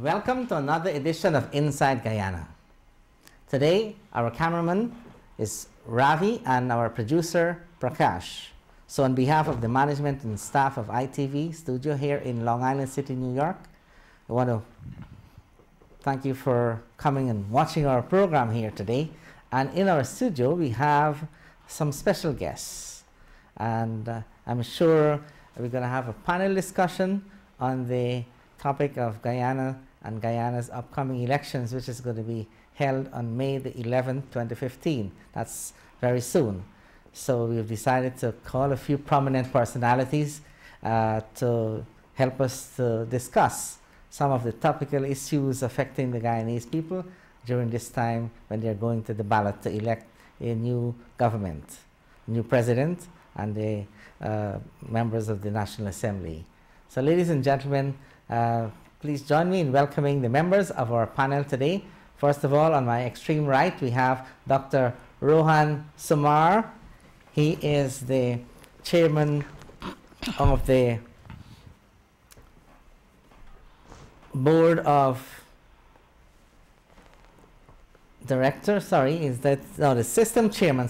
Welcome to another edition of Inside Guyana. Today, our cameraman is Ravi and our producer, Prakash. So on behalf of the management and staff of ITV studio here in Long Island City, New York, I want to thank you for coming and watching our program here today. And in our studio, we have some special guests. And I'm sure we're going to have a panel discussion on the topic of Guyana and Guyana's upcoming elections, which is going to be held on May the 11th, 2015. That's very soon. So we've decided to call a few prominent personalities to help us to discuss some of the topical issues affecting the Guyanese people during this time when they're going to the ballot to elect a new government, new president, and the members of the National Assembly. So ladies and gentlemen, please join me in welcoming the members of our panel today. First of all, on my extreme right, we have Dr. Rohan Somar. He is the chairman of the board of directors, the system chairman,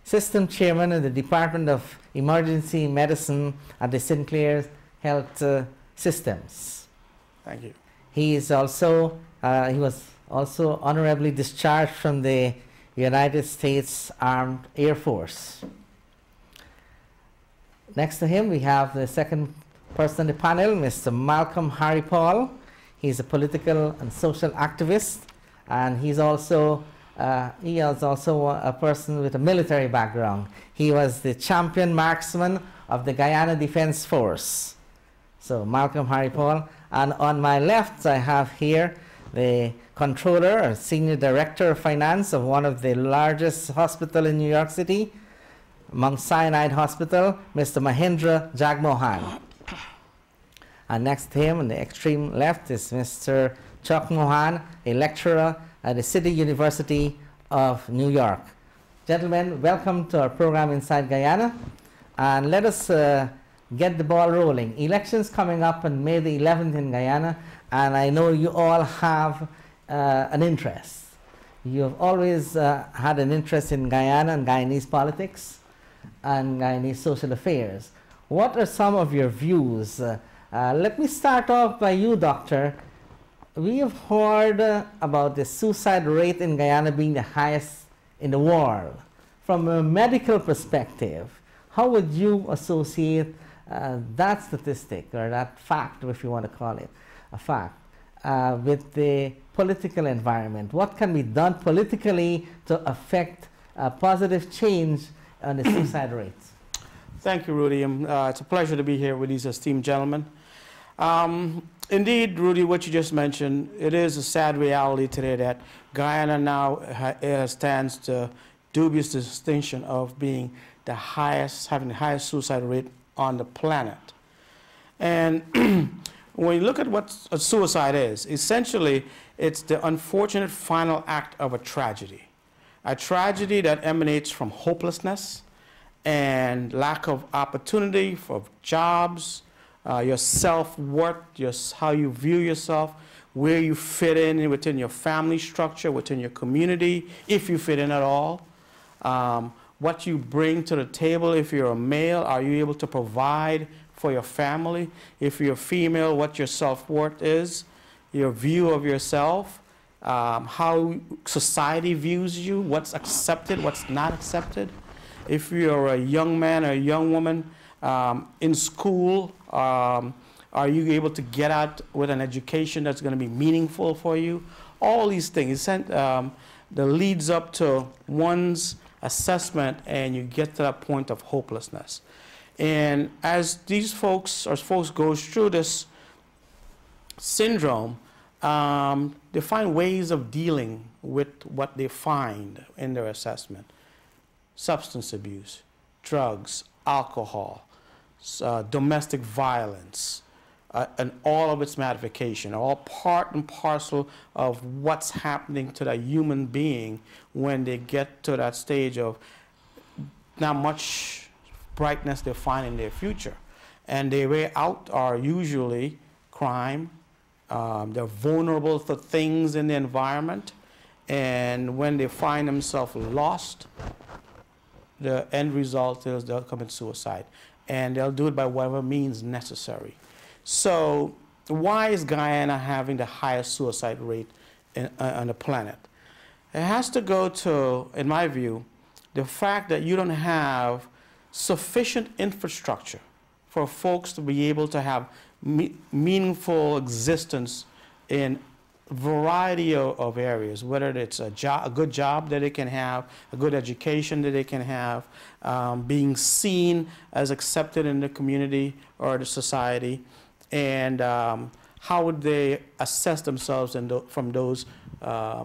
system chairman of the Department of Emergency Medicine at the Sinclair Health Systems. Thank you. He is also, he was also honorably discharged from the United States Armed Air Force. Next to him, we have the second person on the panel, Mr. Malcolm Harripaul. He's a political and social activist, and he is also a person with a military background. He was the champion marksman of the Guyana Defense Force. So Malcolm Harripaul. And on my left, I have here the controller or senior director of finance of one of the largest hospitals in New York City, Mount Sinai Hospital, Mr. Mahendra Jagmohan. And next to him on the extreme left is Mr. Jagmohan, a lecturer at the City University of New York. Gentlemen, welcome to our program Inside Guyana, and let us get the ball rolling. Elections coming up on May the 11th in Guyana, and I know you all have an interest. You have always had an interest in Guyana and Guyanese politics and Guyanese social affairs. What are some of your views? Let me start off by you, Doctor. We have heard about the suicide rate in Guyana being the highest in the world. From a medical perspective, how would you associate that statistic or that fact, if you want to call it a fact, with the political environment? What can be done politically to affect a positive change on the suicide rates? Thank you, Rudy. It's a pleasure to be here with these esteemed gentlemen. Indeed, Rudy, what you just mentioned, it is a sad reality today that Guyana now stands the dubious distinction of being the highest, having the highest suicide rate on the planet. And when you look at what a suicide is, essentially it's the unfortunate final act of a tragedy that emanates from hopelessness and lack of opportunity for jobs, your self-worth, how you view yourself, where you fit in within your family structure, within your community, if you fit in at all, what you bring to the table. If you're a male, are you able to provide for your family? If you're female, what your self-worth is, your view of yourself, how society views you, what's accepted, what's not accepted. If you're a young man or a young woman in school, are you able to get out with an education that's going to be meaningful for you? All these things that leads up to one's assessment, and you get to that point of hopelessness. And as these folks goes through this syndrome, they find ways of dealing with what they find in their assessment. Substance abuse, drugs, alcohol, domestic violence, and all of its magnification, all part and parcel of what's happening to that human being when they get to that stage of not much brightness they find in their future. And their way out are usually crime, They're vulnerable for things in the environment, and when they find themselves lost, the end result is they'll commit suicide, and they'll do it by whatever means necessary. So why is Guyana having the highest suicide rate on the planet? It has to go to, in my view, the fact that you don't have sufficient infrastructure for folks to be able to have meaningful existence in a variety of areas, whether it's a good job that they can have, a good education that they can have, being seen as accepted in the community or the society, and how would they assess themselves from those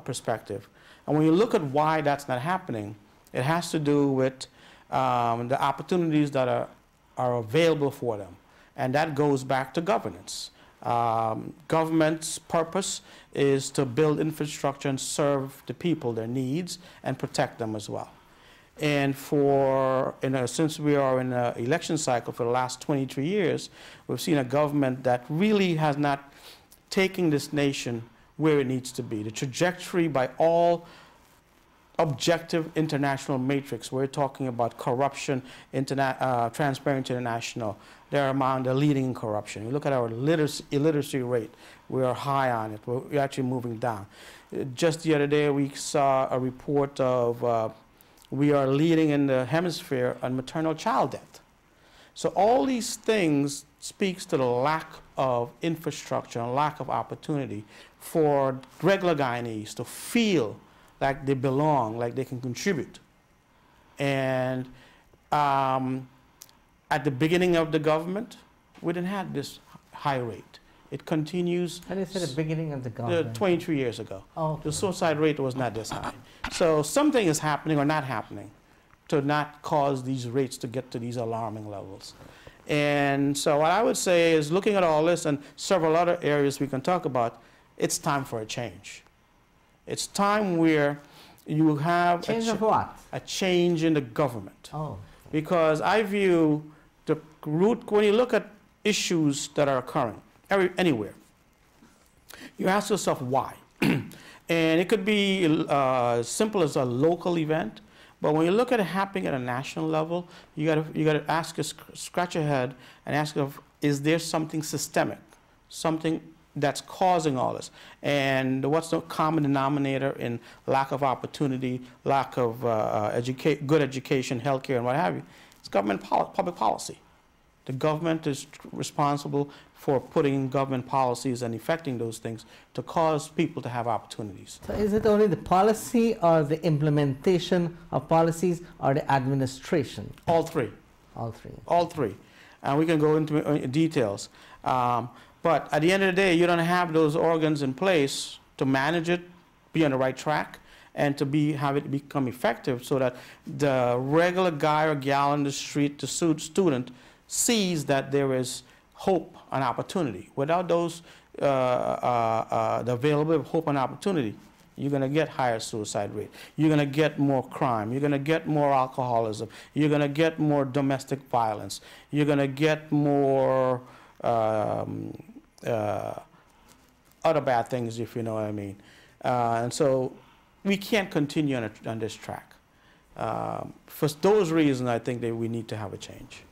perspectives. And when you look at why that's not happening, it has to do with the opportunities that are available for them. And that goes back to governance. Government's purpose is to build infrastructure and serve the people, their needs, and protect them as well. And since we are in an election cycle for the last 23 years, we've seen a government that really has not taken this nation where it needs to be. The trajectory by all objective international matrix, we're talking about corruption, Transparency International, they're among the leading in corruption. You look at our illiteracy rate, we are high on it, we're actually moving down. Just the other day we saw a report of we are leading in the hemisphere on maternal child death. So all these things speaks to the lack of infrastructure and lack of opportunity for regular Guyanese to feel like they belong, like they can contribute. And at the beginning of the government, we didn't have this high rate. It continues. How do you say the beginning of the government? 23 years ago. Oh. The suicide rate was not this high. So something is happening or not happening to not cause these rates to get to these alarming levels. And so what I would say is, looking at all this and several other areas we can talk about, it's time for a change. It's time where you have change of what? A change in the government. Oh. Because I view the root, when you look at issues that are occurring anywhere, you ask yourself why. And it could be simple as a local event, but when you look at it happening at a national level, you gotta ask, scratch your head and ask yourself, is there something systemic, something that's causing all this? And what's the common denominator in lack of opportunity, lack of good education, healthcare, and what have you? It's government public policy. The government is responsible for putting in government policies and effecting those things to cause people to have opportunities. So is it only the policy or the implementation of policies or the administration? All three. All three. All three. And we can go into details. But at the end of the day, you don't have those organs in place to manage it, be on the right track, and to have it become effective so that the regular guy or gal in the street, the student, sees that there is hope and opportunity. Without those, the availability of hope and opportunity, you're going to get higher suicide rate. You're going to get more crime. You're going to get more alcoholism. You're going to get more domestic violence. You're going to get more other bad things, if you know what I mean. And so we can't continue on this track. For those reasons, I think that we need to have a change.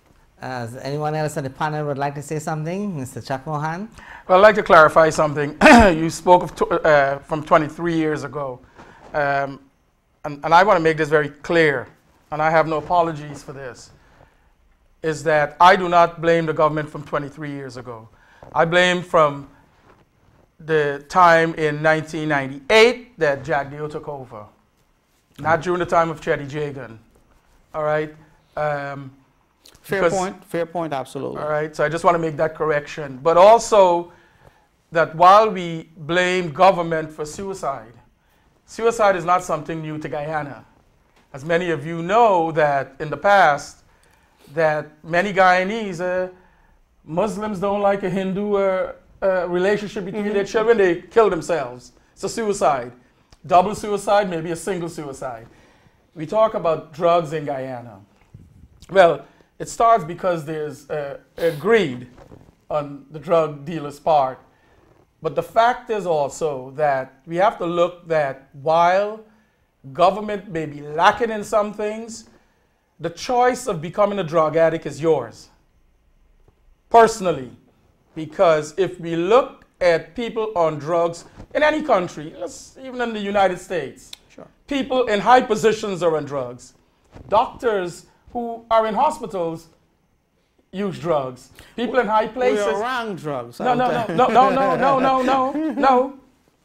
Anyone else on the panel would like to say something? Mr. Jagmohan? Well, I'd like to clarify something. You spoke of from 23 years ago. And I want to make this very clear, and I have no apologies for this, is that I do not blame the government from 23 years ago. I blame from the time in 1998 that Jagdeo took over, not during the time of Chetty Jagan. All right? Fair point, absolutely. All right, so I just want to make that correction. But also that while we blame government for suicide, suicide is not something new to Guyana. As many of you know, that in the past, that many Guyanese, Muslims don't like a Hindu relationship between their children, they kill themselves. It's a suicide. Double suicide, maybe a single suicide. We talk about drugs in Guyana. Well, it starts because there's greed on the drug dealer's part. But the fact is also that we have to look that while government may be lacking in some things, the choice of becoming a drug addict is yours, personally. Because if we look at people on drugs in any country, even in the United States, Sure. people in high positions are on drugs. Doctors who are in hospitals use drugs. People in high places. We're around drugs. No.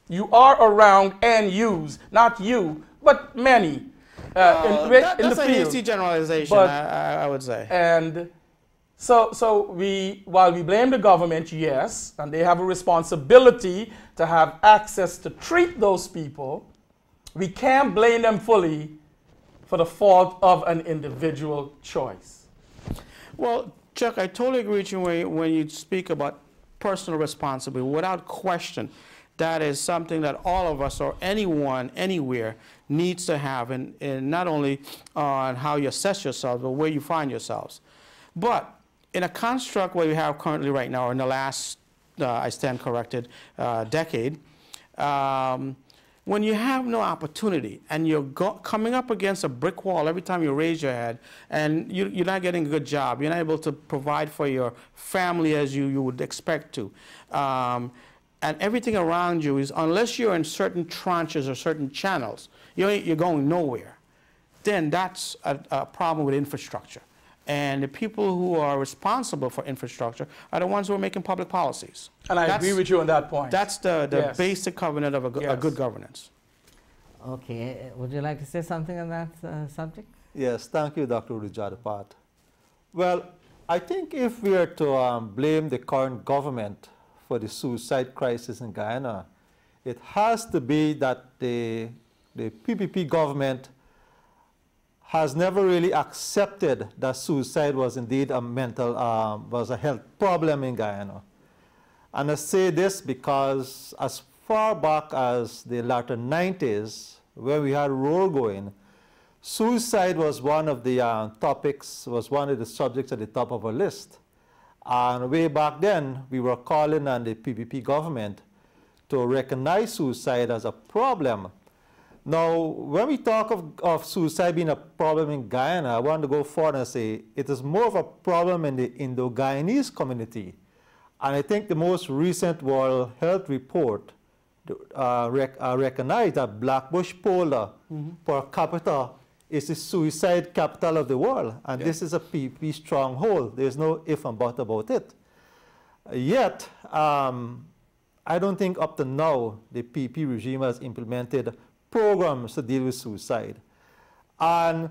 You are around and use, not you, but many in the That's a field. hasty generalization, But- I would say. And so while we blame the government, yes, and they have a responsibility to have access to treat those people, we can't blame them fully for the fault of an individual choice. Well, Chuck, I totally agree with you when you speak about personal responsibility. Without question, that is something that all of us or anyone, anywhere, needs to have, and not only on how you assess yourselves, but where you find yourselves. But in a construct where we have currently right now, in the last, I stand corrected, decade, when you have no opportunity and you're coming up against a brick wall every time you raise your head, and you're not getting a good job, you're not able to provide for your family as you would expect to, and everything around you is, unless you're in certain tranches or certain channels, you're going nowhere, then that's a problem with infrastructure. And the people who are responsible for infrastructure are the ones who are making public policies. And I agree with you on that point. That's the Yes. basic covenant of a Yes. good governance. Okay, would you like to say something on that subject? Yes, thank you, Dr. Rudy Jadoopat. Well, I think if we are to blame the current government for the suicide crisis in Guyana, it has to be that the PPP government has never really accepted that suicide was indeed a was a health problem in Guyana. And I say this because as far back as the latter 90s, when we had war going, suicide was one of the topics, was one of the subjects at the top of our list. And way back then, we were calling on the PPP government to recognize suicide as a problem. Now, when we talk of suicide being a problem in Guyana, I want to go forward and say it is more of a problem in the Indo-Guyanese community. And I think the most recent World Health Report recognized that Blackbush Polder per capita is the suicide capital of the world. And this is a PPP stronghold. There's no if and but about it. Yet, I don't think up to now the PPP regime has implemented programs to deal with suicide. And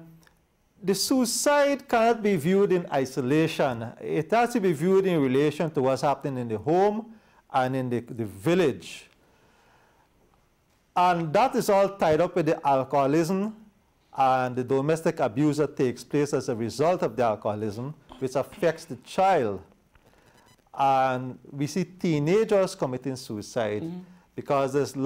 the suicide cannot be viewed in isolation. It has to be viewed in relation to what's happening in the home and in the village. And that is all tied up with the alcoholism and the domestic abuse that takes place as a result of the alcoholism, which affects the child. And we see teenagers committing suicide because there's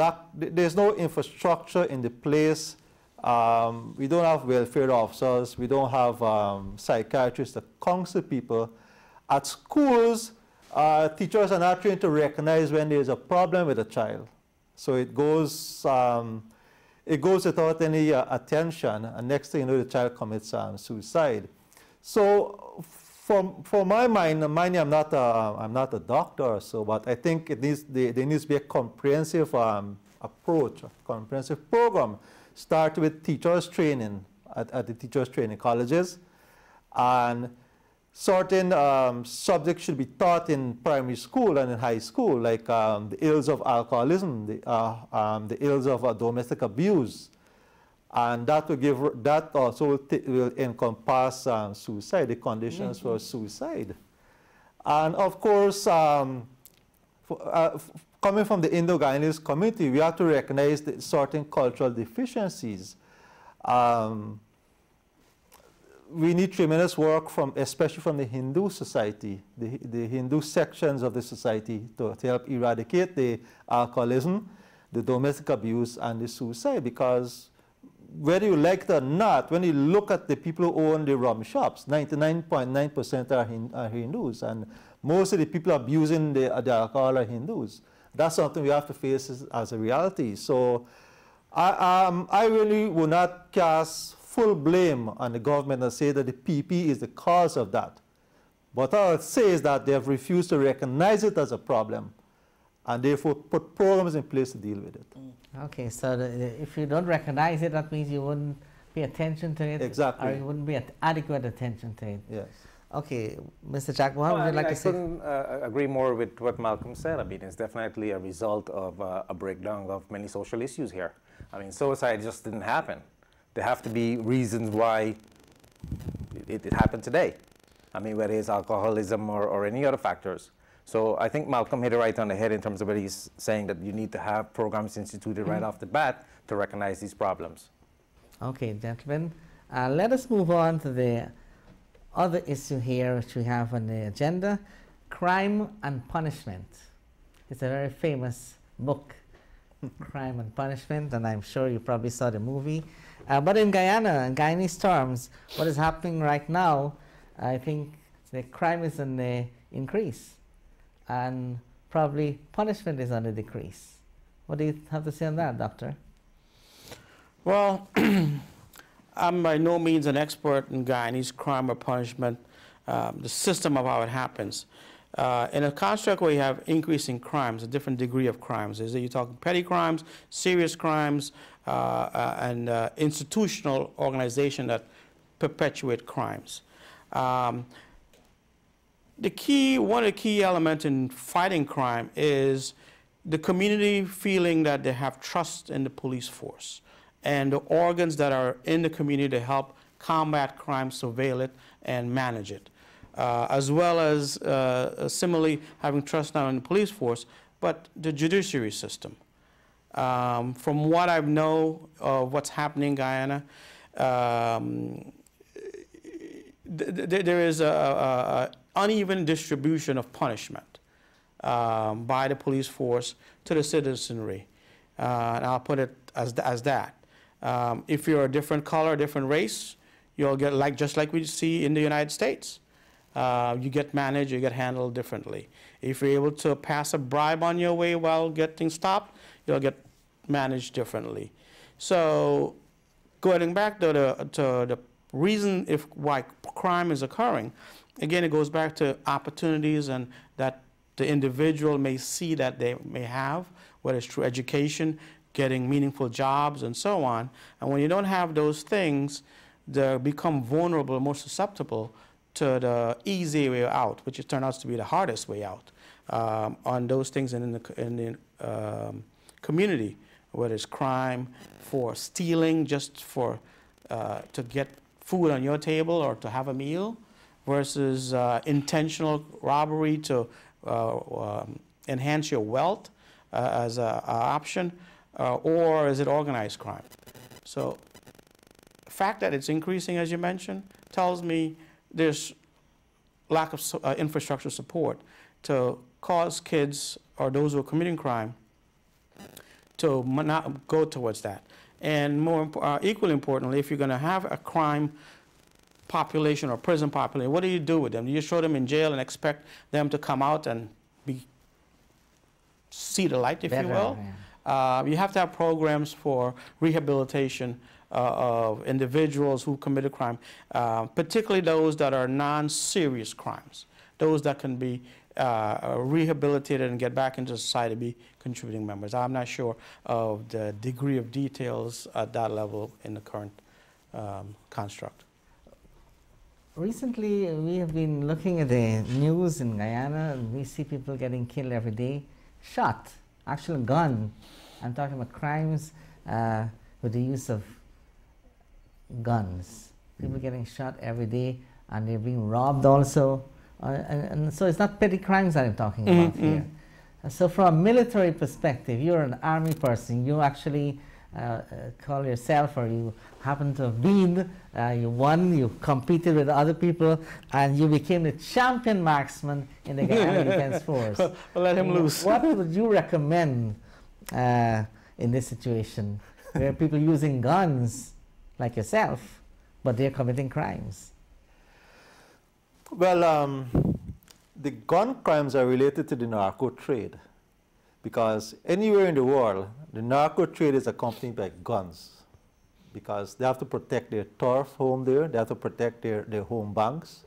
no infrastructure in the place. We don't have welfare officers. We don't have psychiatrists to counsel people. At schools, teachers are not trained to recognize when there's a problem with a child. So it goes without any attention, and next thing you know, the child commits suicide. So for my mind, I'm not a doctor, but I think there needs to be a comprehensive approach, a comprehensive program. Start with teachers training at the teachers training colleges, and certain subjects should be taught in primary school and in high school, like the ills of alcoholism, the ills of domestic abuse, and that also will encompass suicide, the conditions for suicide. And of course, coming from the Indo-Guyanese community, we have to recognize the certain cultural deficiencies. We need tremendous work especially from the Hindu society, the Hindu sections of the society to help eradicate the alcoholism, the domestic abuse, and the suicide. Because whether you like it or not, when you look at the people who own the rum shops, 99.9% are Hindus, and most of the people abusing the alcohol are Hindus. that's something we have to face as a reality. So I really would not cast full blame on the government and say that the PP is the cause of that. What I would say is that they have refused to recognize it as a problem and therefore put programs in place to deal with it. Okay, so if you don't recognize it, that means you wouldn't pay attention to it? Exactly. Or you wouldn't be adequate attention to it? Yes. Okay, Mr. Jagmohan, would you like to say? I couldn't agree more with what Malcolm said. I mean, it's definitely a result of a breakdown of many social issues here. I mean, suicide just didn't happen. There have to be reasons why it happened today. I mean, whether it's alcoholism or any other factors. So I think Malcolm hit it right on the head in terms of what he's saying, that you need to have programs instituted right off the bat to recognize these problems. Okay, gentlemen, let us move on to the other issue here which we have on the agenda, crime and punishment. It's a very famous book, Crime and Punishment, and I'm sure you probably saw the movie. But in Guyana, in Guyanese terms, what is happening right now, I think the crime is on the increase and probably punishment is on the decrease. What do you have to say on that, Doctor? Well, I'm by no means an expert in Guyanese crime or punishment, the system of how it happens. In a construct where you have increasing crimes, a different degree of crimes, is that you're talking petty crimes, serious crimes, and institutional organization that perpetuate crimes. One of the key elements in fighting crime is the community feeling that they have trust in the police force and the organs that are in the community to help combat crime, surveil it, and manage it. As well as similarly having trust not in the police force, but the judiciary system. From what I know of what's happening in Guyana, there is an uneven distribution of punishment by the police force to the citizenry. And I'll put it as that. If you're a different color, different race, you'll get just like we see in the United States. You get managed, you get handled differently. If you're able to pass a bribe on your way while getting stopped, you'll get managed differently. So going back to the reason why crime is occurring, again, it goes back to opportunities and that the individual may see that they may have, whether it's through education, getting meaningful jobs, and so on. And when you don't have those things, they become vulnerable, more susceptible to the easy way out, which turns out to be the hardest way out on those things in the community, whether it's crime, for stealing just for to get food on your table or to have a meal, versus intentional robbery to enhance your wealth as an option, or is it organized crime? So the fact that it's increasing, as you mentioned, tells me there's lack of infrastructure support to cause kids or those who are committing crime to not go towards that. And equally importantly, if you're going to have a crime population or prison population, what do you do with them? Do you throw them in jail and expect them to come out and see the light, if you will? Yeah. You have to have programs for rehabilitation of individuals who committed crime, particularly those that are non-serious crimes, those that can be rehabilitated and get back into society, be contributing members. I'm not sure of the degree of details at that level in the current construct. Recently, we have been looking at the news in Guyana, and we see people getting killed every day, shot, actual gun. I'm talking about crimes with the use of guns. People getting shot every day, and they're being robbed also. And so it's not petty crimes that I'm talking about here. So from a military perspective, you're an army person, you actually call yourself, or you happen to have been, you won, you competed with other people, and you became the champion marksman in the Guyana Defense Force. Let him loose. What would you recommend in this situation, where people using guns like yourself, but they're committing crimes? Well, the gun crimes are related to the narco trade. Because anywhere in the world, the narco trade is accompanied by guns, because they have to protect their turf home there, they have to protect their home banks,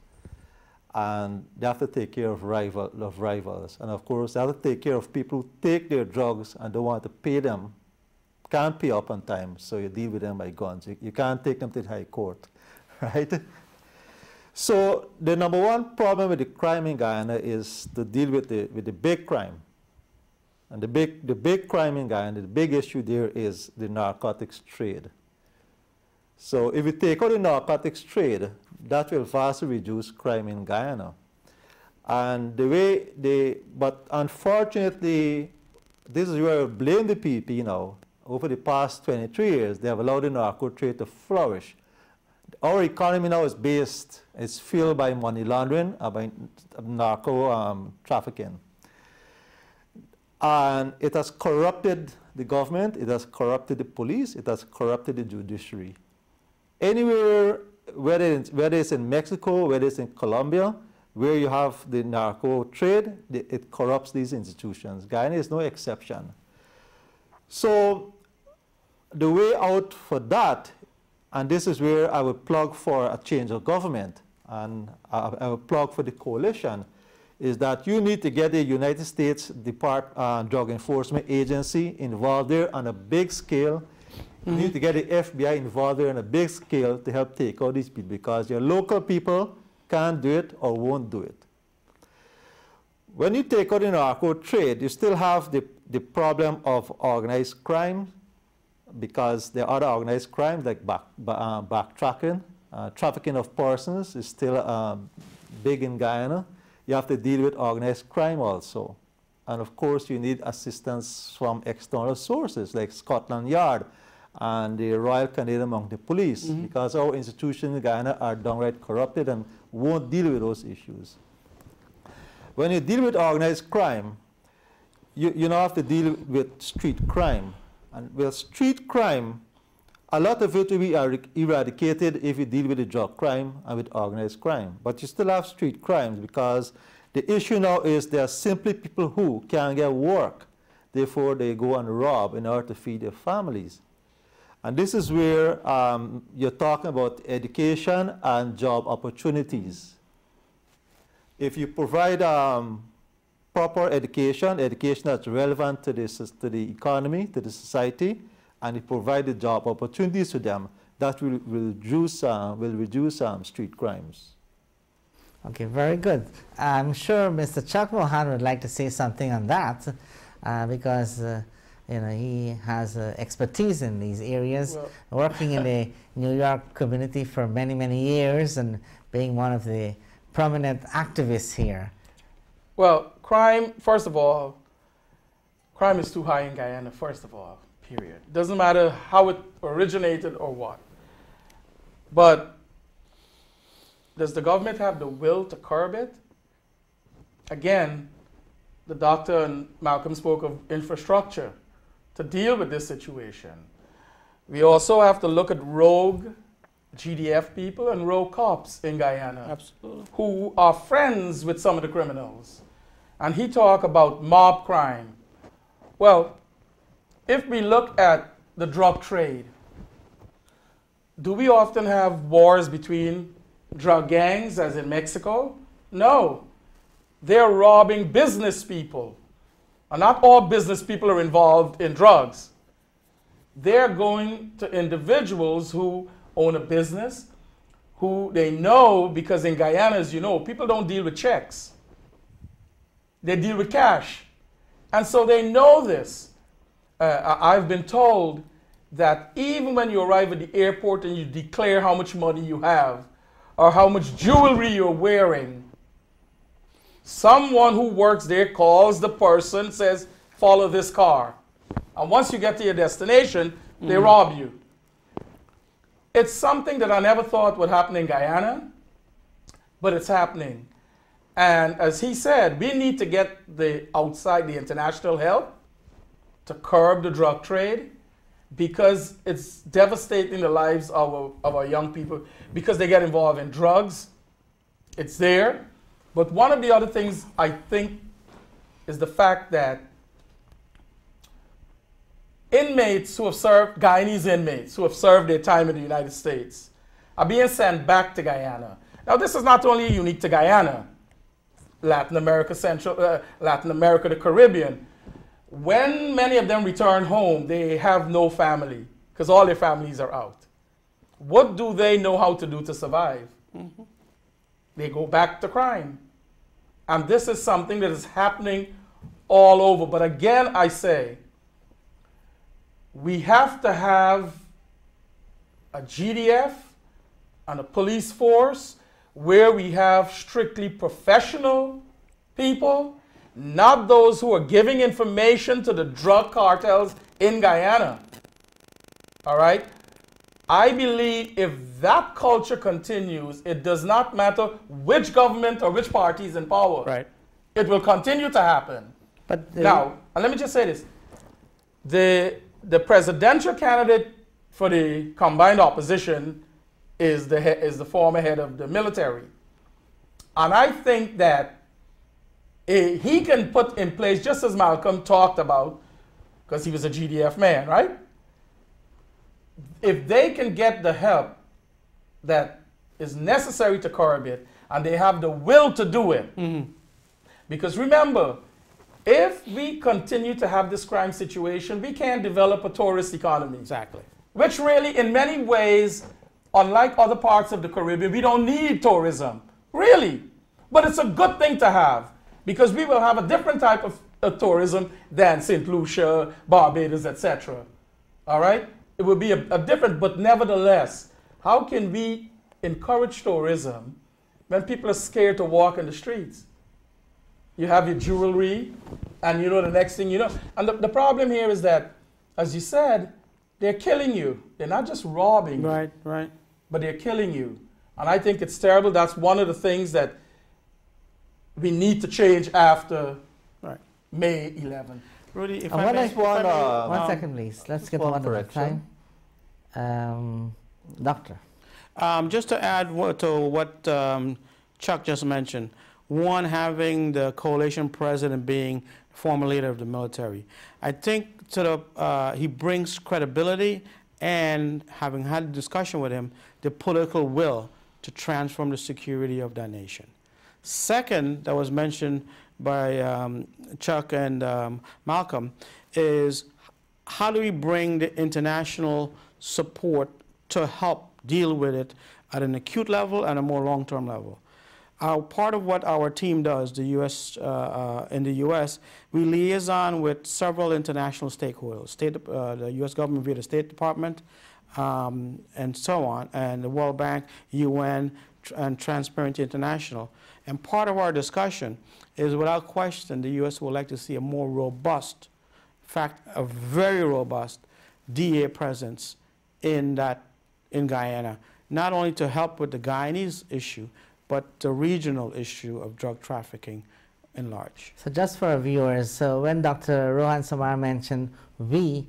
and they have to take care of rivals. And of course, they have to take care of people who take their drugs and don't want to pay them, can't pay up on time, so you deal with them by guns. You can't take them to the high court, right? So the number one problem with the crime in Guyana is to deal with the big crime. And the big crime in Guyana, the big issue there is the narcotics trade. So if you take out the narcotics trade, that will vastly reduce crime in Guyana. And but unfortunately, this is where I blame the PPP now. Over the past 23 years, they have allowed the narco trade to flourish. Our economy now is fueled by money laundering, by narco trafficking. And it has corrupted the government, it has corrupted the police, it has corrupted the judiciary. Anywhere, whether it's in Mexico, whether it's in Colombia, where you have the narco trade, it corrupts these institutions. Guyana is no exception. So the way out for that, and this is where I would plug for a change of government, and I would plug for the coalition, is that you need to get the United States Drug Enforcement Agency involved there on a big scale. You need to get the FBI involved there on a big scale to help take out these people, because your local people can't do it or won't do it. When you take out the narco trade, you still have the problem of organized crime, because there are other organized crimes like backtracking. Trafficking of persons is still big in Guyana. You have to deal with organized crime also. And of course, you need assistance from external sources like Scotland Yard and the Royal Canadian Mounted Police, because our institutions in Guyana are downright corrupted and won't deal with those issues. When you deal with organized crime, you now have to deal with street crime. And with street crime, a lot of it will be eradicated if you deal with the drug crime and with organized crime. But you still have street crimes, because the issue now is there are simply people who can't get work. Therefore, they go and rob in order to feed their families. And this is where you're talking about education and job opportunities. If you provide proper education that's relevant to the economy, to the society, and you provide the job opportunities to them, that will reduce street crimes. Okay, very good. I'm sure Mr. Jagmohan would like to say something on that, because he has expertise in these areas, working in the New York community for many, many years and being one of the prominent activists here. Well, crime, first of all, crime is too high in Guyana, first of all, period. Doesn't matter how it originated or what. But does the government have the will to curb it? Again, the doctor and Malcolm spoke of infrastructure to deal with this situation. We also have to look at rogue GDF people and rogue cops in Guyana. Absolutely. Who are friends with some of the criminals. And he talked about mob crime. Well, if we look at the drug trade, do we often have wars between drug gangs, as in Mexico? No. They're robbing business people. And not all business people are involved in drugs. They're going to individuals who own a business, who they know, because in Guyana, as you know, people don't deal with checks. They deal with cash. And so they know this. I've been told that even when you arrive at the airport and you declare how much money you have or how much jewelry you're wearing, someone who works there calls the person, says, follow this car. And once you get to your destination, they rob you. It's something that I never thought would happen in Guyana, but it's happening. And as he said, we need to get the international help to curb the drug trade, because it's devastating the lives of our young people, because they get involved in drugs. It's there. But one of the other things I think is the fact that inmates who have served, Guyanese inmates who have served their time in the United States are being sent back to Guyana. Now, this is not only unique to Guyana, Latin America, Latin America, the Caribbean. When many of them return home, they have no family because all their families are out. What do they know how to do to survive? Mm-hmm. They go back to crime. And this is something that is happening all over. But again, I say, we have to have a GDF and a police force where we have strictly professional people, not those who are giving information to the drug cartels in Guyana. All right? I believe if that culture continues, it does not matter which government or which party is in power. Right. It will continue to happen. But Now, and let me just say this. The presidential candidate for the combined opposition is the former head of the military. And I think that he can put in place, just as Malcolm talked about, because he was a GDF man, right? If they can get the help that is necessary to curb it, and they have the will to do it. Mm-hmm. Because remember, if we continue to have this crime situation, we can't develop a tourist economy. Exactly. Which really, in many ways, unlike other parts of the Caribbean, we don't need tourism, really. But it's a good thing to have, because we will have a different type of tourism than St. Lucia, Barbados, etc. All right? It will be a different, but nevertheless, how can we encourage tourism when people are scared to walk in the streets? You have your jewelry, and you know the next thing you know. And the problem here is that, as you said, they're killing you. They're not just robbing you, right. but they're killing you. And I think it's terrible. That's one of the things that we need to change after May 11. Rudy, if I I may, one second, please. Let's get one at a time. Doctor. Just to add to what Chuck just mentioned, one, having the coalition president being former leader of the military. I think he brings credibility, and having had a discussion with him, the political will to transform the security of that nation. Second, that was mentioned by Chuck and Malcolm, is how do we bring the international support to help deal with it at an acute level and a more long-term level. Part of what our team does, the U.S. In the U.S., we liaison with several international stakeholders, the U.S. government via the State Department, and so on, and the World Bank, UN, and Transparency International. And part of our discussion is, without question, the U.S. would like to see a more robust, in fact, a very robust DA presence in Guyana, not only to help with the Guyanese issue, but the regional issue of drug trafficking in large. So just for our viewers, so when Dr. Rohan Somar mentioned we,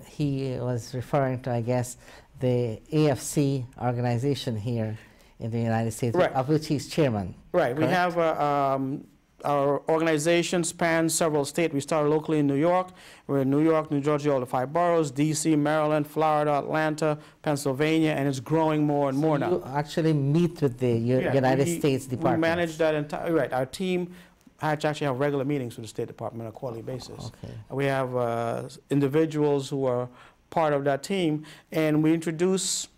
he was referring to, I guess, the AFC organization here in the United States, right, of which he's chairman. Right. Correct? We have our organization spans several states. We started locally in New York. We're in New York, New Jersey, all the 5 boroughs, D.C., Maryland, Florida, Atlanta, Pennsylvania, and it's growing more and more now. You actually meet with the United States Department. We manage that entire, right. Our team actually have regular meetings with the State Department on a quarterly basis. Okay. We have individuals who are part of that team, and we introduce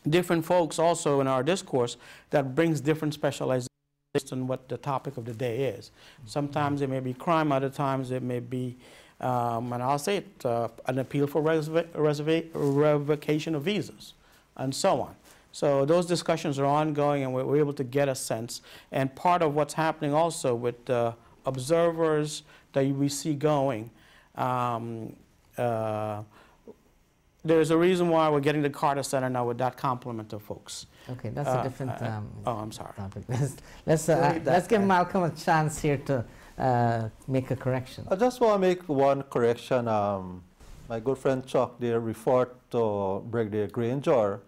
different folks also in our discourse that brings different specializations based on what the topic of the day is. Sometimes it may be crime, other times it may be, and I'll say it, an appeal for revocation of visas, and so on. So those discussions are ongoing, and we're able to get a sense. And part of what's happening also with the observers that we see going, there's a reason why we're getting the Carter Center now with that complement of folks. Okay, that's a different oh, I'm sorry. topic. Let's give Malcolm a chance here to make a correction. I just want to make one correction. My good friend Chuck there referred to Brigadier Granger,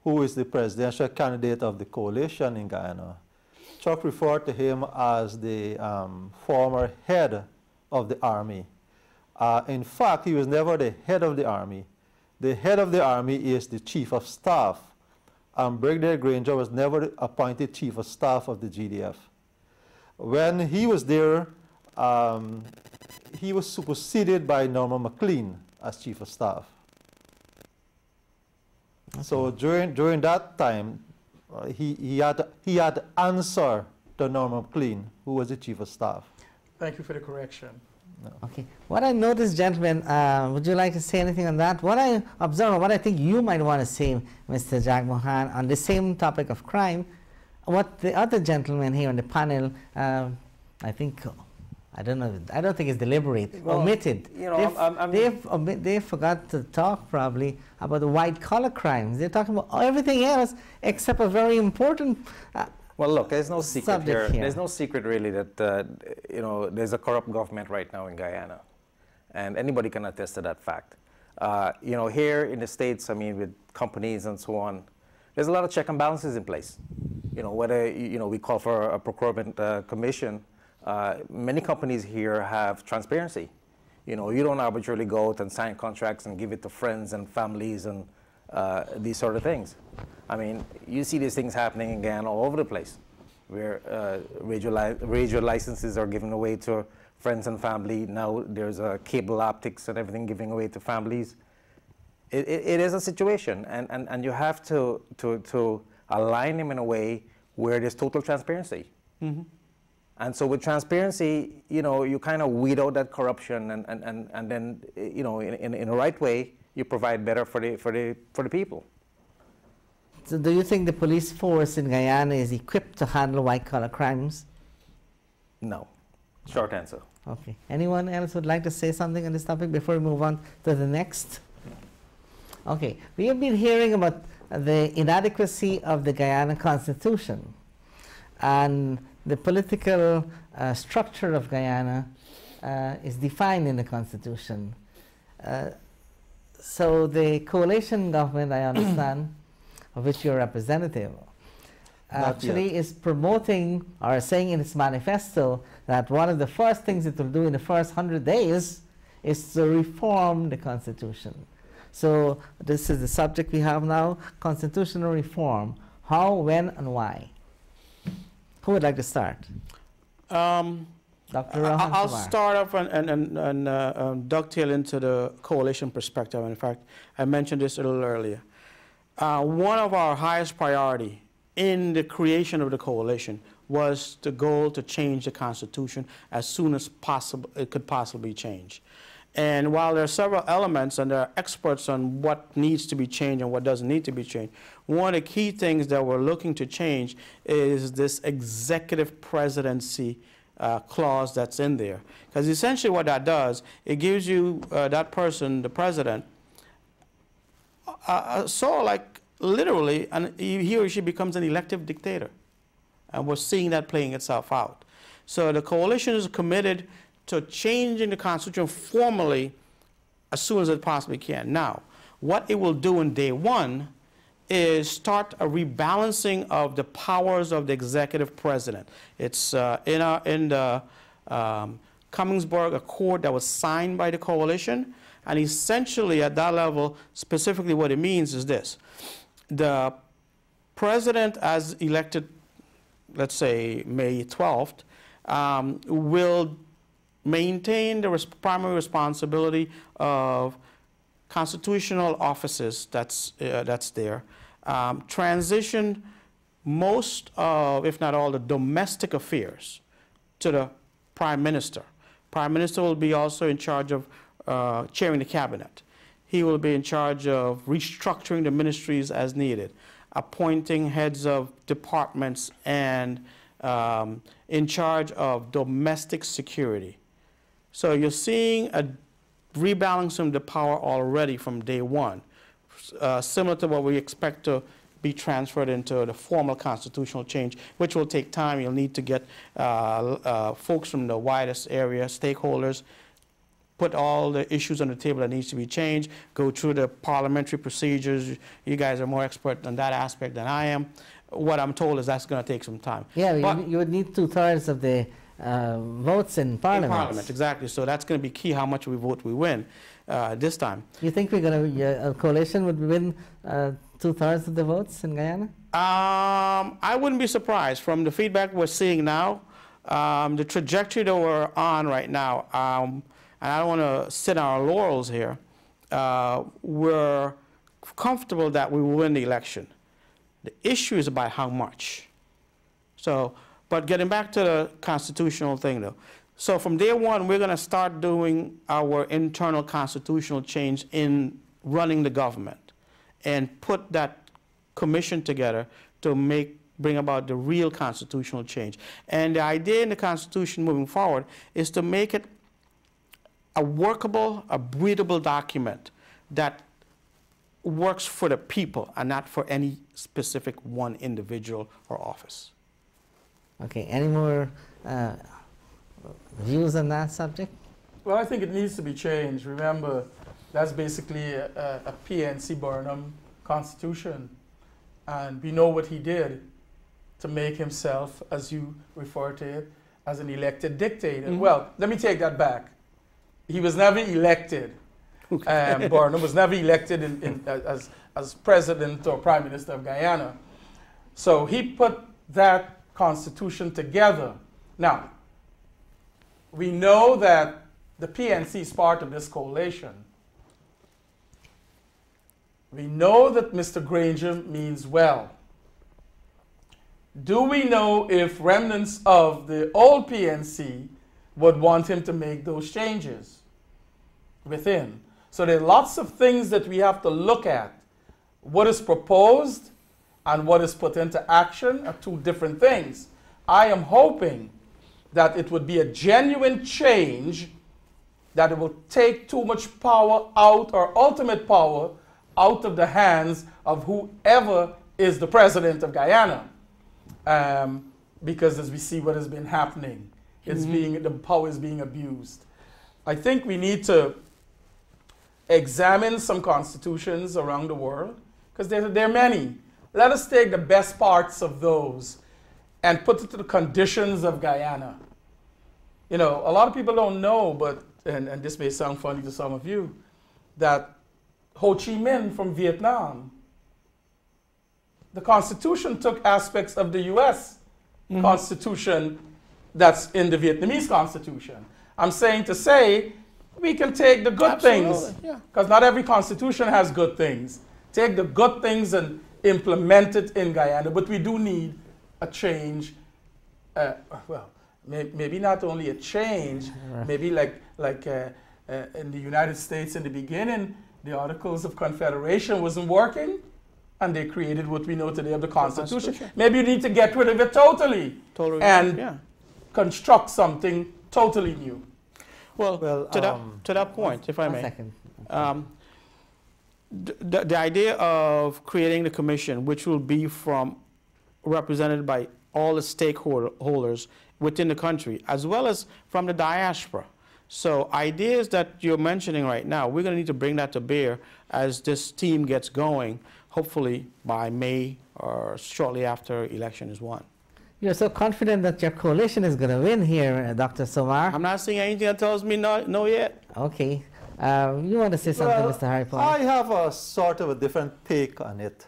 who is the presidential candidate of the coalition in Guyana. Chuck referred to him as the former head of the army. In fact, he was never the head of the army. The head of the army is the chief of staff. Brigadier Granger was never appointed chief of staff of the GDF. When he was there, he was superseded by Norman McLean as chief of staff. Okay. So during that time, he had to answer to Norman McLean, who was the chief of staff. Thank you for the correction. No. Okay. What I noticed, gentlemen, would you like to say anything on that? What I observe, what I think you might want to say, Mr. Jagmohan, on the same topic of crime, what the other gentlemen here on the panel, I think, I don't know, I don't think it's deliberate, well, omitted. You know, they forgot to talk probably about the white-collar crimes. They're talking about everything else except a very important well, look, there's no secret here. here. There's no secret really that, you know, there's a corrupt government right now in Guyana. And anybody can attest to that fact. You know, here in the States, I mean, with companies and so on, there's a lot of check and balances in place. You know, whether, you know, we call for a procurement commission, many companies here have transparency. You know, you don't arbitrarily go out and sign contracts and give it to friends and families and these sort of things. I mean, you see these things happening again all over the place, where radio licenses are given away to friends and family. Now there's cable optics and everything giving away to families. It is a situation, and you have to align them in a way where there's total transparency. Mm-hmm. And so with transparency, you know, you kind of weed out that corruption, and then, you know, in the right way, you provide better for the people. So do you think the police force in Guyana is equipped to handle white-collar crimes? No. Short answer. Okay. Anyone else would like to say something on this topic before we move on to the next? Okay. We have been hearing about the inadequacy of the Guyana Constitution and the political structure of Guyana is defined in the Constitution. So the coalition government, I understand, of which you're a representative, actually is promoting or saying in its manifesto that one of the first things it will do in the first 100 days is to reform the Constitution. So this is the subject we have now, constitutional reform. How, when, and why? Who would like to start? Dr. Rohan. I'll Somar. start off and dovetail into the coalition perspective. In fact, I mentioned this a little earlier. One of our highest priority in the creation of the coalition was the goal to change the Constitution as soon as possible it could possibly change. And while there are several elements and there are experts on what needs to be changed and what doesn't need to be changed, one of the key things that we're looking to change is this executive presidency clause that's in there. Because essentially what that does, it gives you that person, the president, sort of like literally, and he or she becomes an elective dictator. And we're seeing that playing itself out. So the coalition is committed to changing the Constitution formally as soon as it possibly can. Now, what it will do in day one is start a rebalancing of the powers of the executive president. It's in the Cummingsburg Accord that was signed by the coalition. And essentially at that level, specifically what it means is this. The president as elected, let's say May 12th, will maintain the primary responsibility of constitutional offices that's there, transition most of, if not all, the domestic affairs to the prime minister. Prime minister will be also in charge of chairing the cabinet. He will be in charge of restructuring the ministries as needed, appointing heads of departments, and in charge of domestic security. So you're seeing a rebalancing of the power already from day one, similar to what we expect to be transferred into the formal constitutional change, which will take time. You'll need to get folks from the widest area, stakeholders, put all the issues on the table that needs to be changed, go through the parliamentary procedures. You guys are more expert on that aspect than I am. What I'm told is that's going to take some time. Yeah, you would need 2/3 of the votes in Parliament. In Parliament, exactly. So that's going to be key how much we vote we win this time. You think we're going to, a coalition would win 2/3 of the votes in Guyana? I wouldn't be surprised from the feedback we're seeing now, the trajectory that we're on right now, and I don't want to sit on our laurels here. We're comfortable that we will win the election. The issue is about how much. So, but getting back to the constitutional thing though. So from day one, we're going to start doing our internal constitutional change in running the government and put that commission together to bring about the real constitutional change. And the idea in the Constitution moving forward is to make it a workable, a breathable document that works for the people and not for any specific one individual or office. Okay, any more views on that subject? Well, I think it needs to be changed. Remember, that's basically a PNC Burnham constitution. And we know what he did to make himself, as you refer to it, as an elected dictator. Mm-hmm. Well, let me take that back. He was never elected. Okay. Burnham was never elected as president or prime minister of Guyana. So he put that constitution together. Now, we know that the PNC is part of this coalition. We know that Mr. Granger means well. Do we know if remnants of the old PNC would want him to make those changes within? So there are lots of things that we have to look at. What is proposed and what is put into action are two different things. I am hoping that it would be a genuine change, that it will take too much power out, or ultimate power out of the hands of whoever is the president of Guyana. Because as we see what has been happening, it's the power is being abused. I think we need to examine some constitutions around the world, because there are many. Let us take the best parts of those and put it to the conditions of Guyana. You know, a lot of people don't know, but, and this may sound funny to some of you, that Ho Chi Minh from Vietnam, the Constitution took aspects of the U.S. Constitution that's in the Vietnamese Constitution. I'm saying to say, we can take the good things, because not every constitution has good things. Take the good things and implement it in Guyana, but we do need a change. Well, maybe not only a change, maybe like in the United States in the beginning, the Articles of Confederation wasn't working, and they created what we know today of the Constitution. Maybe you need to get rid of it totally and construct something totally new. Well, to that point, if I may, the idea of creating the commission, which will be represented by all the stakeholders within the country, as well as from the diaspora. So ideas that you're mentioning right now, we're going to need to bring that to bear as this team gets going, hopefully by May or shortly after election is won. You're so confident that your coalition is going to win here, Dr. Somar. I'm not seeing anything that tells me no yet. Okay. You want to say something, Mr. Harripaul? I have a sort of a different take on it.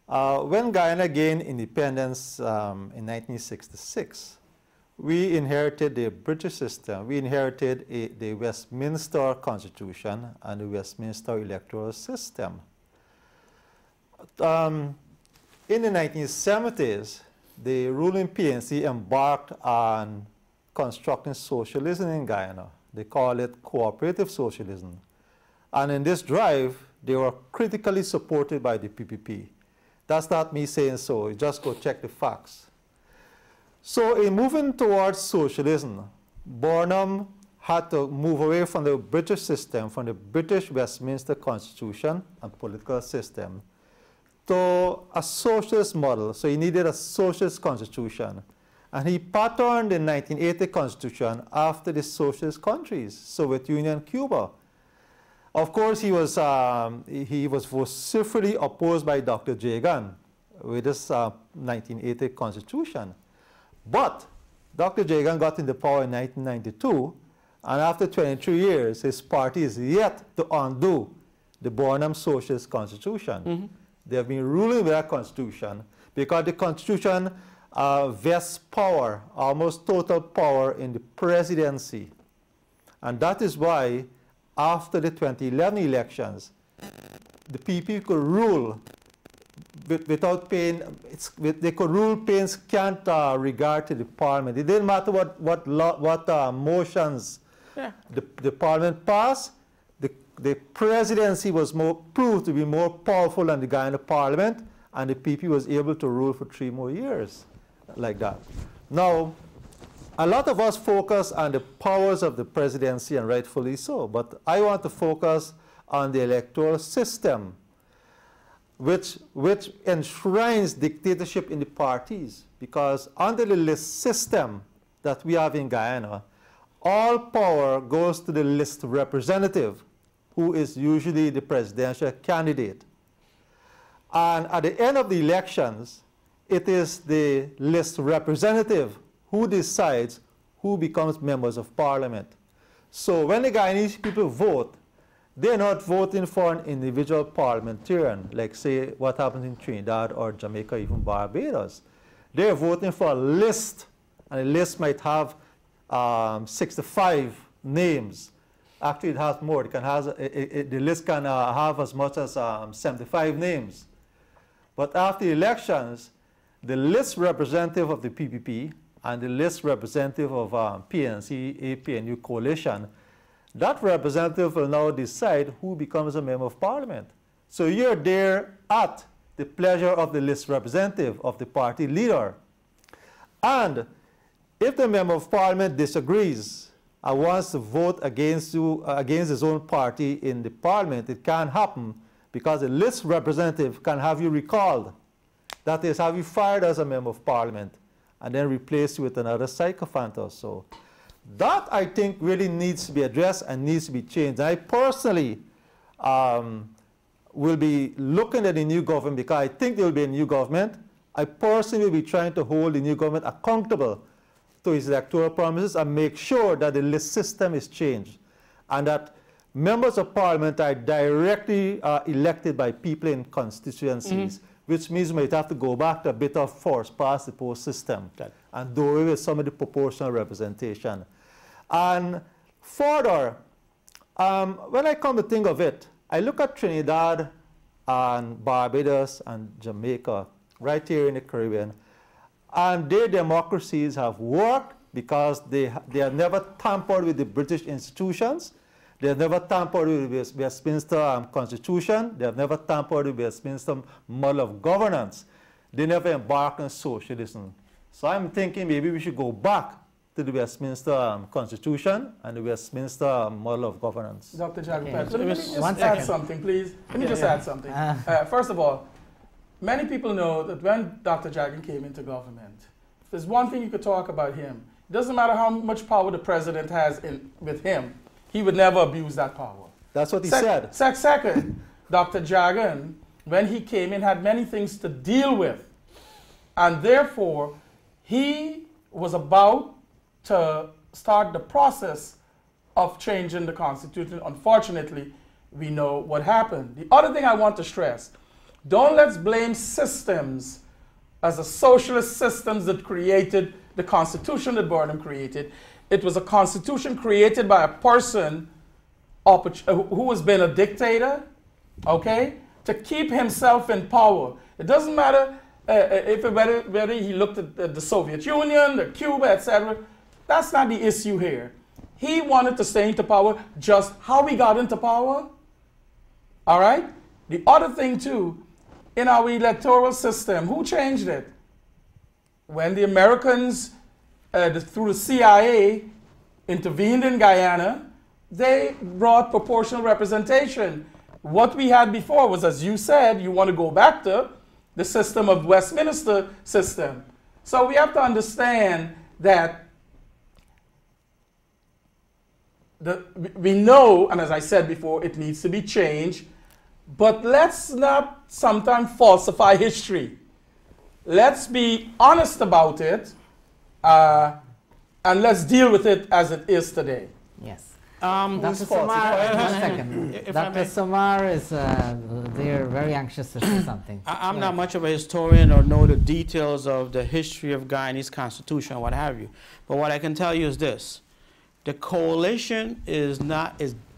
When Guyana gained independence in 1966, we inherited the British system. We inherited the Westminster Constitution and the Westminster electoral system. In the 1970s, the ruling PNC embarked on constructing socialism in Guyana. They call it cooperative socialism. And in this drive, they were critically supported by the PPP. That's not me saying so. You just go check the facts. So in moving towards socialism, Burnham had to move away from the British system, from the British Westminster Constitution and political system, to a socialist model. So he needed a socialist constitution. And he patterned the 1980 Constitution after the socialist countries, Soviet Union, Cuba. Of course, he was vociferously opposed by Dr. Jagan with this 1980 Constitution. But Dr. Jagan got into power in 1992, and after 23 years, his party is yet to undo the Bonham Socialist Constitution. They have been ruling with that Constitution because the Constitution vests power, almost total power, in the presidency. And that is why, after the 2011 elections, the PP could rule without paying, they could rule paying scant regard to the parliament. It didn't matter what motions the parliament passed. The presidency was proved to be more powerful than the Guyana parliament, and the PP was able to rule for 3 more years like that. Now, a lot of us focus on the powers of the presidency, and rightfully so, but I want to focus on the electoral system, which enshrines dictatorship in the parties, because under the list system that we have in Guyana, all power goes to the list representative, who is usually the presidential candidate. And at the end of the elections, it is the list representative who decides who becomes members of parliament. So when the Guyanese people vote, they're not voting for an individual parliamentarian, like say what happens in Trinidad or Jamaica, even Barbados. They're voting for a list, and the list might have 65 names. Actually, it has more. It can have, the list can have as much as 75 names. But after the elections, the list representative of the PPP and the list representative of PNC, APNU coalition, that representative will now decide who becomes a member of parliament. So you're there at the pleasure of the list representative of the party leader. And if the member of parliament disagrees and wants to vote against his own party in the parliament, it can't happen because the list representative can have you recalled. That is, have you fired as a member of parliament and then replaced you with another sycophant or so. That, I think, really needs to be addressed and needs to be changed. I personally will be looking at the new government, because I think there will be a new government. I personally will be trying to hold the new government accountable to its electoral promises and make sure that the list system is changed and that members of parliament are directly elected by people in constituencies, which means we might have to go back to a bit of force past the post system and do away with some of the proportional representation. And further, when I come to think of it, I look at Trinidad and Barbados and Jamaica, right here in the Caribbean, and their democracies have worked because they have never tampered with the British institutions. They have never tampered with the Westminster Constitution. They have never tampered with the Westminster model of governance. They never embarked on socialism. So I'm thinking maybe we should go back to the Westminster Constitution and the Westminster model of governance. Dr. Jagmohan, Okay. let me just add something, please. Let me just add something. First of all, many people know that when Dr. Jagan came into government, if there's one thing you could talk about him, it doesn't matter how much power the president has with him, he would never abuse that power. That's what he said. Second, Dr. Jagan, when he came in, had many things to deal with. And therefore, he was about to start the process of changing the Constitution. Unfortunately, we know what happened. The other thing I want to stress, don't let's blame systems as the socialist systems that created the Constitution that Burnham created. It was a Constitution created by a person who has been a dictator, okay, to keep himself in power. It doesn't matter whether he looked at the Soviet Union, the Cuba, etc. That's not the issue here. He wanted to stay into power. Just how he got into power, all right? The other thing, too, in our electoral system, who changed it? When the Americans, through the CIA, intervened in Guyana, they brought proportional representation. What we had before was, as you said, you want to go back to the system of Westminster system. So we have to understand that we know, and as I said before, it needs to be changed, but let's not sometimes falsify history. Let's be honest about it. and let's deal with it as it is today. Yes. Um, Dr. Somar, one second. If I Dr. may. Somar is, they're very anxious to say something. I'm not much of a historian or know the details of the history of Guyanese constitution or what have you. But what I can tell you is this. The coalition is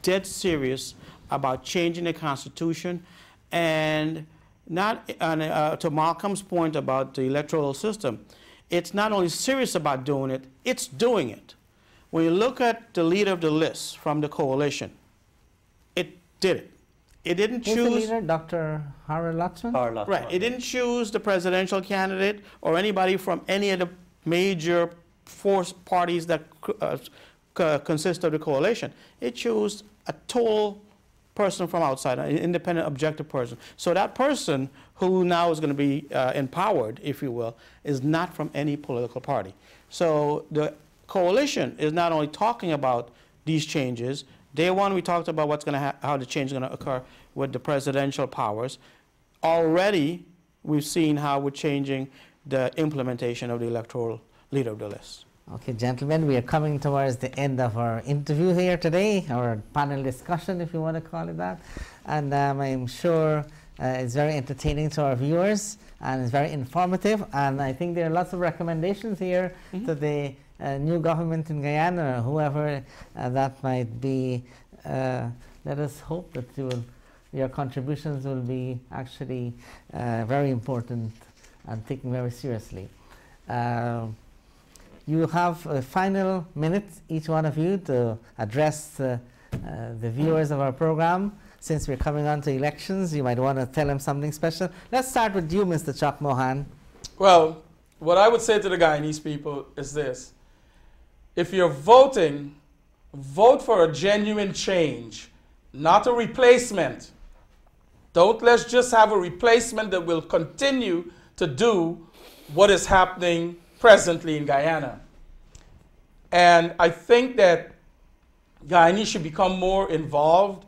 dead serious about changing the constitution, and to Malcolm's point about the electoral system, it's not only serious about doing it, it's doing it. When you look at the leader of the list from the coalition, it did it. It didn't Who's the choose. leader? Dr. Harripaul? Right. It didn't choose the presidential candidate or anybody from any of the major force parties that consist of the coalition. It chose a total person from outside, an independent, objective person. So that person who now is going to be empowered, if you will, is not from any political party. So the coalition is not only talking about these changes. Day one, we talked about what's going to how the change is going to occur with the presidential powers. Already, we've seen how we're changing the implementation of the electoral leader of the list. Okay, gentlemen, we are coming towards the end of our interview here today, our panel discussion, if you want to call it that. And I'm sure it's very entertaining to our viewers, and it's very informative. And I think there are lots of recommendations here to the new government in Guyana, or whoever that might be. Let us hope that your contributions will be actually very important and taken very seriously. You have a final minute, each one of you, to address the viewers of our program. Since we're coming on to elections, you might want to tell them something special. Let's start with you, Mr. Jagmohan. Well, what I would say to the Guyanese people is this. If you're voting, vote for a genuine change, not a replacement. Don't let's just have a replacement that will continue to do what is happening presently in Guyana. And I think that Guyanese should become more involved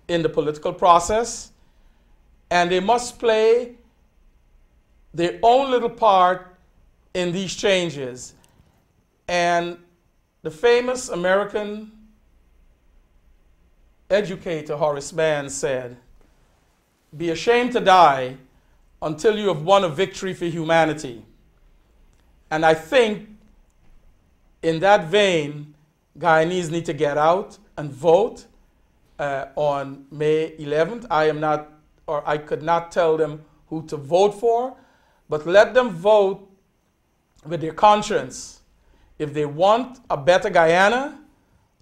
in the political process, and they must play their own little part in these changes. And the famous American educator Horace Mann said, "Be ashamed to die until you have won a victory for humanity." And I think in that vein, Guyanese need to get out and vote on May 11th. I could not tell them who to vote for, but let them vote with their conscience. If they want a better Guyana,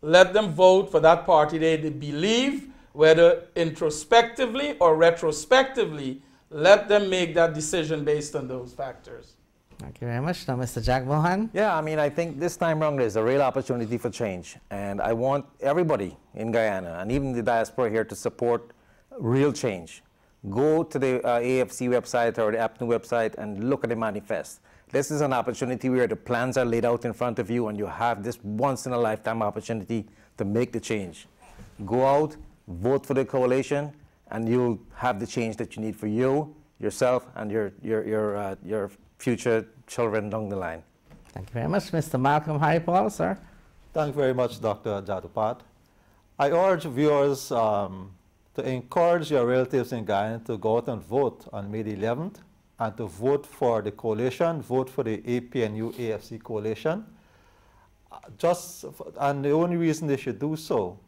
let them vote for that party they believe, whether introspectively or retrospectively. Let them make that decision based on those factors. Thank you very much. Now, Mr. Jagmohan. Yeah, I mean, I think this time around there's a real opportunity for change. And I want everybody in Guyana, and even the diaspora here, to support real change. Go to the AFC website or the APNU website and look at the manifest. This is an opportunity where the plans are laid out in front of you, and you have this once-in-a-lifetime opportunity to make the change. Go out, vote for the coalition, and you'll have the change that you need for you, yourself, and your future children down the line. Thank you very much. Mr. Malcolm Harripaul, sir. Thank you very much, Dr. Jadoopat. I urge viewers to encourage your relatives in Guyana to go out and vote on May the 11th, and to vote for the coalition, vote for the APNU-AFC coalition. And the only reason they should do so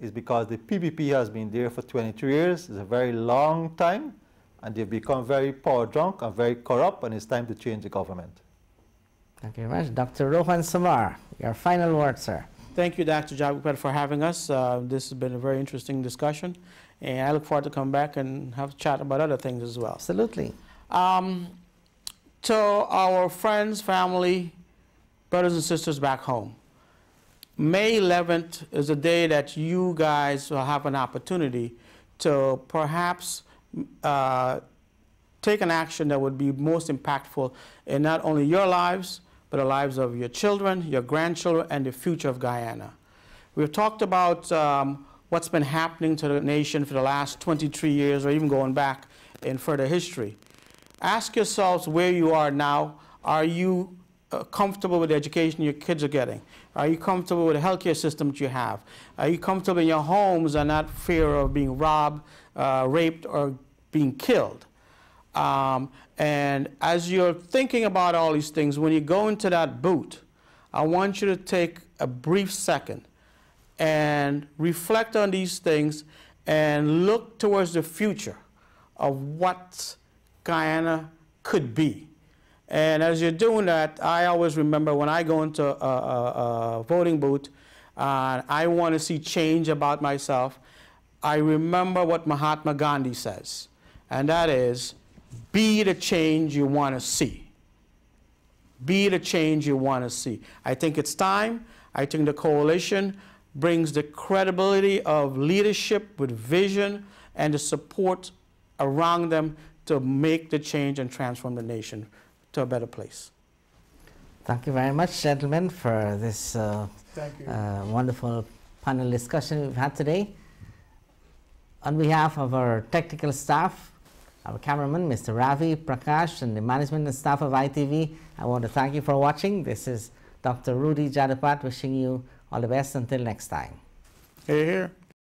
is because the PPP has been there for 22 years. It's a very long time, and they've become very power drunk and very corrupt, and it's time to change the government. Thank you very much. Dr. Rohan Somar, your final word, sir. Thank you, Dr. Jagmohan, for having us. This has been a very interesting discussion, and I look forward to come back and have a chat about other things as well. Absolutely. To our friends, family, brothers and sisters back home, May 11th is a day that you guys will have an opportunity to perhaps take an action that would be most impactful in not only your lives, but the lives of your children, your grandchildren, and the future of Guyana. We've talked about what's been happening to the nation for the last 23 years, or even going back in further history. Ask yourselves where you are now. Are you comfortable with the education your kids are getting? Are you comfortable with the healthcare system that you have? Are you comfortable in your homes and not fear of being robbed, raped, or being killed? And as you're thinking about all these things, when you go into that booth, I want you to take a brief second and reflect on these things and look towards the future of what Guyana could be. And as you're doing that, I always remember when I go into a voting booth and I want to see change about myself, I remember what Mahatma Gandhi says, and that is, be the change you want to see. Be the change you want to see. I think it's time. I think the coalition brings the credibility of leadership with vision and the support around them to make the change and transform the nation to a better place. Thank you very much, gentlemen, for this Thank you. wonderful panel discussion we've had today. On behalf of our technical staff, our cameraman, Mr. Ravi, Prakash, and the management and staff of ITV, I want to thank you for watching. This is Dr. Rudy Jadoopat wishing you all the best until next time. Here, here.